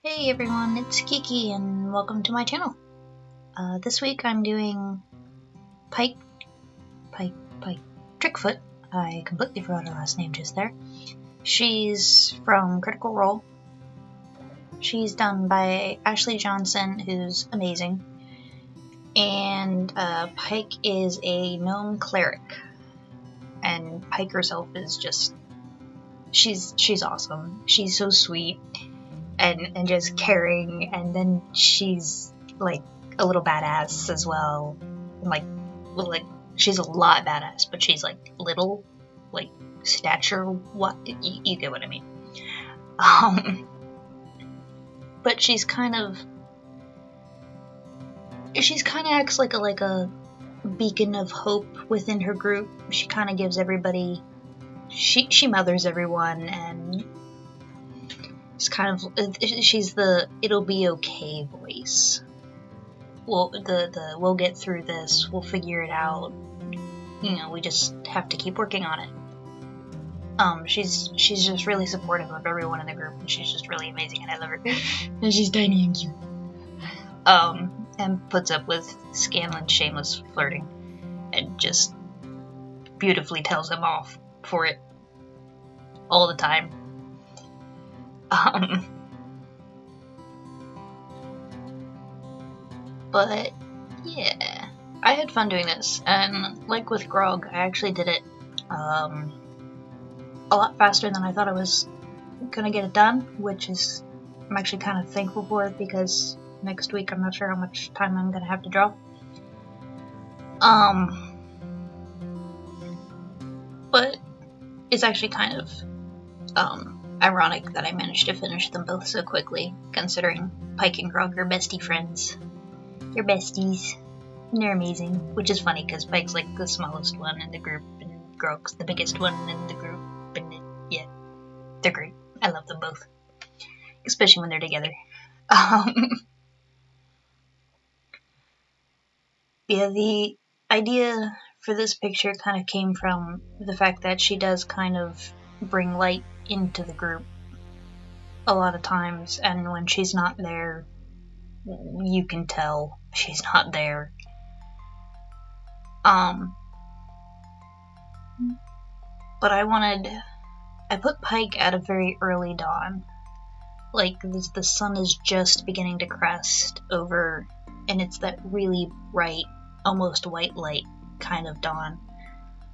Hey everyone, it's Kiki and welcome to my channel. This week I'm doing Pike Trickfoot. I completely forgot her last name just there. She's from Critical Role. She's done by Ashley Johnson, who's amazing. And Pike is a gnome cleric. And Pike herself is just... She's awesome. She's so sweet. And just caring, and then she's like a little badass as well. Like she's a lot badass, but she's like little, like stature. What you get what I mean? But she's kind of acts like a beacon of hope within her group. She kind of gives everybody. She mothers everyone and. It's kind of, she's the it'll be okay voice. Well, we'll get through this, we'll figure it out. You know, we just have to keep working on it. She's just really supportive of everyone in the group, and she's just really amazing, and I love her. And she's tiny and cute. And puts up with Scanlan's shameless flirting, and just beautifully tells him off for it all the time. But yeah, I had fun doing this, and like with Grog, I actually did it a lot faster than I thought I was gonna get it done, which is I'm actually kind of thankful for it, because next week I'm not sure how much time I'm gonna have to draw. But it's actually kind of ironic that I managed to finish them both so quickly, considering Pike and Grog are bestie friends. They're besties. And they're amazing, which is funny because Pike's like the smallest one in the group, and Grog's the biggest one in the group, and yeah, they're great. I love them both, especially when they're together. Yeah, the idea for this picture kind of came from the fact that she does kind of bring light into the group a lot of times, and when she's not there, you can tell she's not there. But I put Pike at a very early dawn. Like, the sun is just beginning to crest over, and it's that really bright, almost white light kind of dawn.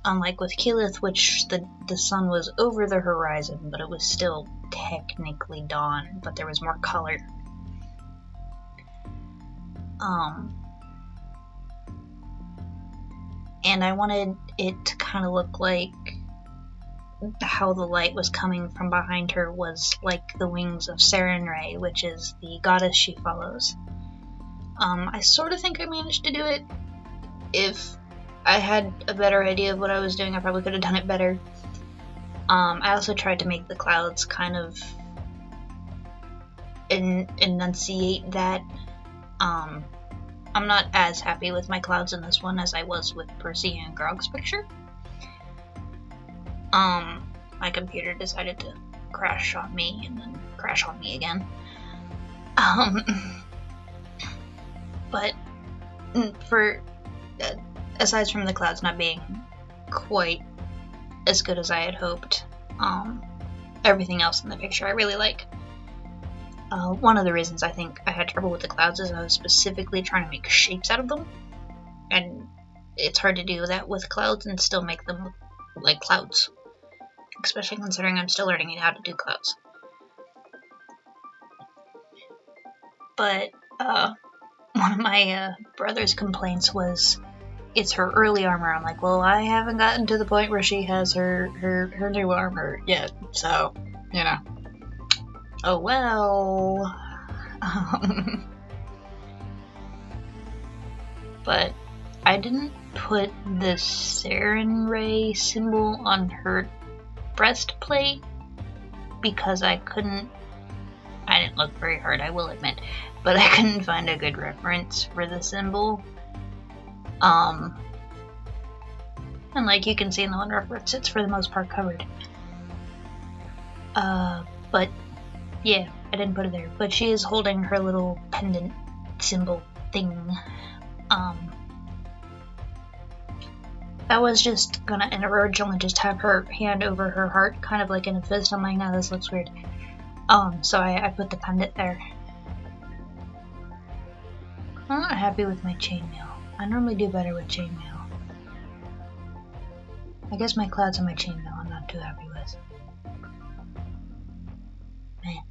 Unlike with Keyleth, which the sun was over the horizon, but it was still technically dawn, but there was more color. And I wanted it to kind of look like how the light was coming from behind her was like the wings of Sarenrae, which is the goddess she follows. I sort of think I managed to do it. If I had a better idea of what I was doing, I probably could have done it better. I also tried to make the clouds kind of enunciate that. I'm not as happy with my clouds in this one as I was with Percy and Grog's picture. My computer decided to crash on me and then crash on me again. But for aside from the clouds not being quite as good as I had hoped, everything else in the picture I really like. One of the reasons I think I had trouble with the clouds is I was specifically trying to make shapes out of them, and it's hard to do that with clouds and still make them look like clouds, especially considering I'm still learning how to do clouds. But one of my brother's complaints was it's her early armor. I'm like, well, I haven't gotten to the point where she has her new armor yet, so, you know. Oh well. But I didn't put the Sarenrae symbol on her breastplate because I didn't look very hard, I will admit, but I couldn't find a good reference for the symbol. And like you can see in the one reference, it's for the most part covered. But yeah, I didn't put it there, but she is holding her little pendant symbol thing. That was just gonna, originally just have her hand over her heart, kind of like in a fist. I'm like, no, this looks weird. So I put the pendant there. I'm not happy with my chainmail. I normally do better with chainmail. I guess my clouds and my chainmail I'm not too happy with. Man.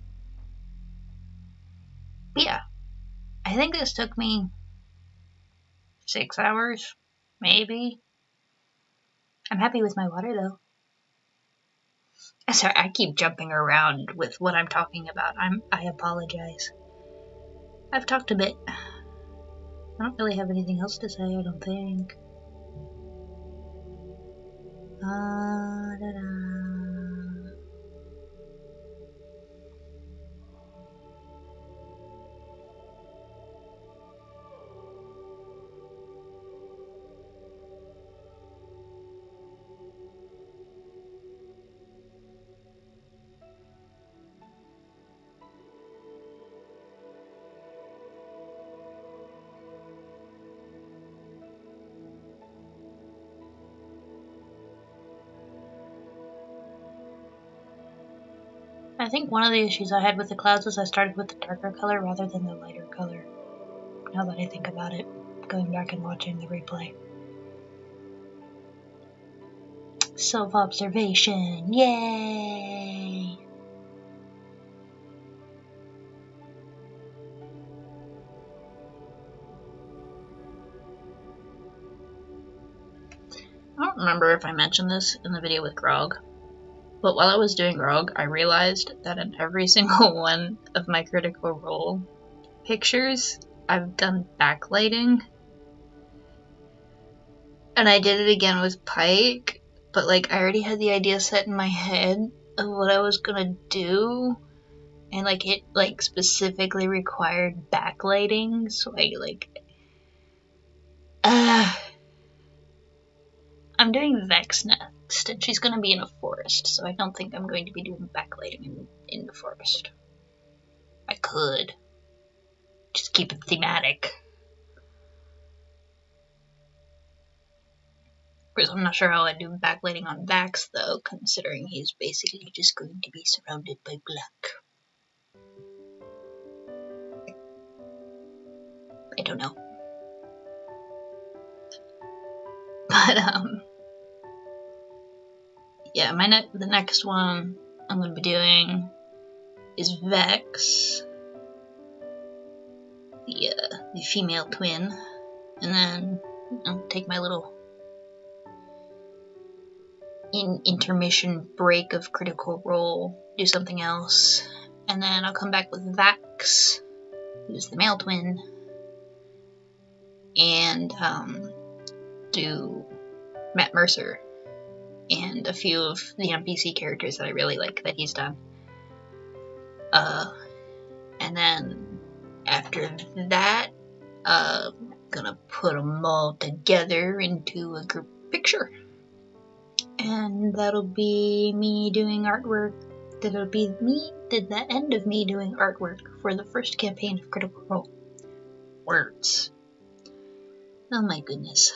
But yeah. I think this took me 6 hours, maybe. I'm happy with my water though. Sorry, I keep jumping around with what I'm talking about. I apologize. I've talked a bit. I don't really have anything else to say, I don't think. I think one of the issues I had with the clouds was I started with the darker color rather than the lighter color. Now that I think about it, going back and watching the replay. Self-observation, yay! I don't remember if I mentioned this in the video with Grog, but while I was doing Grog, I realized that in every single one of my Critical Role pictures, I've done backlighting. And I did it again with Pike, but like I already had the idea set in my head of what I was gonna do, and like it like specifically required backlighting, so I'm doing Vex next, and she's gonna be in a forest, so I don't think I'm going to be doing backlighting in the forest. I could. Just keep it thematic. Because I'm not sure how I'd do backlighting on Vax, though, considering he's basically just going to be surrounded by black. I don't know. But, yeah, the next one I'm going to be doing is Vex, the female twin, and then I'll take my little intermission break of Critical Role, do something else, and then I'll come back with Vax, who's the male twin, and do Matt Mercer and a few of the NPC characters that I really like that he's done. And then after that, I'm gonna put them all together into a group picture. And that'll be me doing artwork. That'll be the end of me doing artwork for the first campaign of Critical Role. Words. Oh my goodness.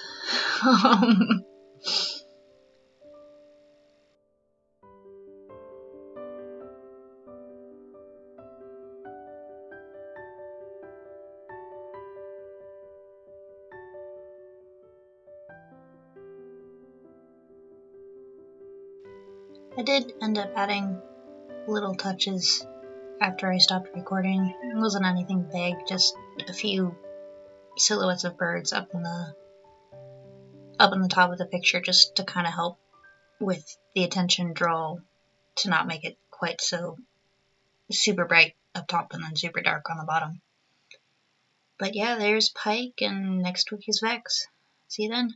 I did end up adding little touches after I stopped recording. It wasn't anything big, just a few silhouettes of birds up in the top of the picture, just to kind of help with the attention draw, to not make it quite so super bright up top and then super dark on the bottom. But yeah, there's Pike, and next week is Vex. See you then.